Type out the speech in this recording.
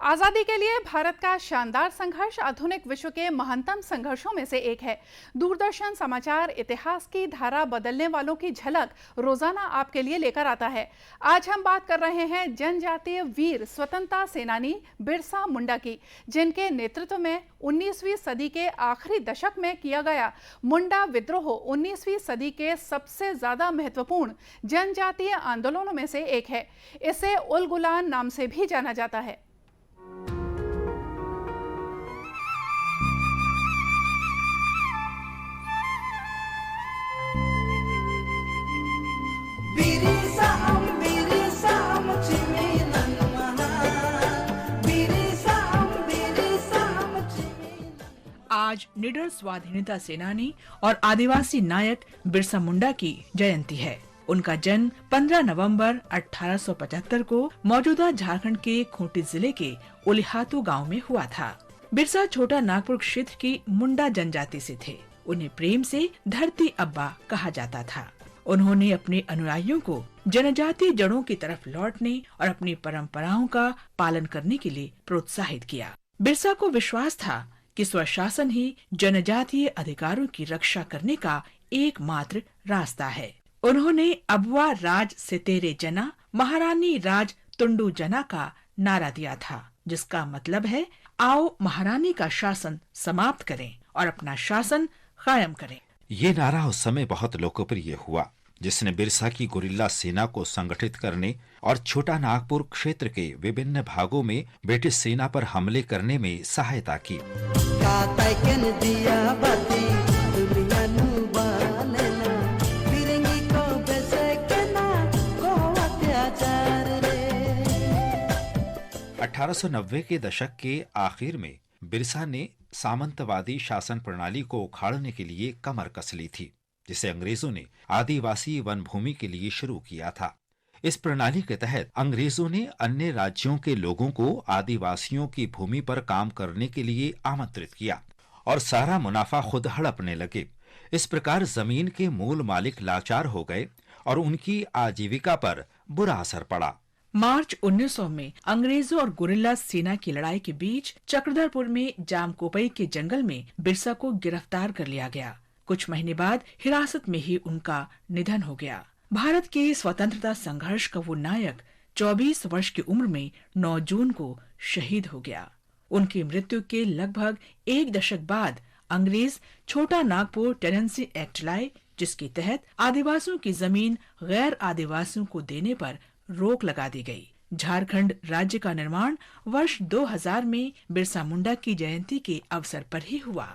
आजादी के लिए भारत का शानदार संघर्ष आधुनिक विश्व के महानतम संघर्षों में से एक है। दूरदर्शन समाचार इतिहास की धारा बदलने वालों की झलक रोजाना आपके लिए लेकर आता है। आज हम बात कर रहे हैं जनजातीय वीर स्वतंत्रता सेनानी बिरसा मुंडा की, जिनके नेतृत्व में 19वीं सदी के आखिरी दशक में किया गया मुंडा विद्रोह 19वीं सदी के सबसे ज्यादा महत्वपूर्ण जनजातीय आंदोलनों में से एक है। इसे उल गुलान नाम से भी जाना जाता है। आज निडर स्वाधीनता सेनानी और आदिवासी नायक बिरसा मुंडा की जयंती है। उनका जन्म 15 नवंबर 1875 को मौजूदा झारखंड के खूंटी जिले के उलिहातू गांव में हुआ था। बिरसा छोटा नागपुर क्षेत्र की मुंडा जनजाति से थे। उन्हें प्रेम से धरती अब्बा कहा जाता था। उन्होंने अपने अनुयायियों को जनजातीय जड़ों की तरफ लौटने और अपनी परंपराओं का पालन करने के लिए प्रोत्साहित किया। बिरसा को विश्वास था कि स्वशासन ही जनजातीय अधिकारों की रक्षा करने का एकमात्र रास्ता है। उन्होंने अबुआ राज सितेरे जना महारानी राज तुंडू जना का नारा दिया था, जिसका मतलब है आओ महारानी का शासन समाप्त करें और अपना शासन कायम करें। ये नारा उस समय बहुत लोकप्रिय हुआ, जिसने बिरसा की गुरिल्ला सेना को संगठित करने और छोटा नागपुर क्षेत्र के विभिन्न भागों में ब्रिटिश सेना पर हमले करने में सहायता की। दिया 1890 के दशक के आखिर में बिरसा ने सामंतवादी शासन प्रणाली को उखाड़ने के लिए कमर कस ली थी, जिसे अंग्रेजों ने आदिवासी वन भूमि के लिए शुरू किया था। इस प्रणाली के तहत अंग्रेजों ने अन्य राज्यों के लोगों को आदिवासियों की भूमि पर काम करने के लिए आमंत्रित किया और सारा मुनाफा खुद हड़पने लगे। इस प्रकार जमीन के मूल मालिक लाचार हो गए और उनकी आजीविका पर बुरा असर पड़ा। मार्च 1900 में अंग्रेजों और गुरिल्ला सेना की लड़ाई के बीच चक्रधरपुर में जामकोपई के जंगल में बिरसा को गिरफ्तार कर लिया गया। कुछ महीने बाद हिरासत में ही उनका निधन हो गया। भारत के स्वतंत्रता संघर्ष का वो नायक 24 वर्ष की उम्र में 9 जून को शहीद हो गया। उनकी मृत्यु के लगभग एक दशक बाद अंग्रेज छोटा नागपुर टेनेंसी एक्ट लाए, जिसके तहत आदिवासियों की जमीन गैर आदिवासियों को देने पर रोक लगा दी गई। झारखंड राज्य का निर्माण वर्ष 2000 में बिरसा मुंडा की जयंती के अवसर पर ही हुआ।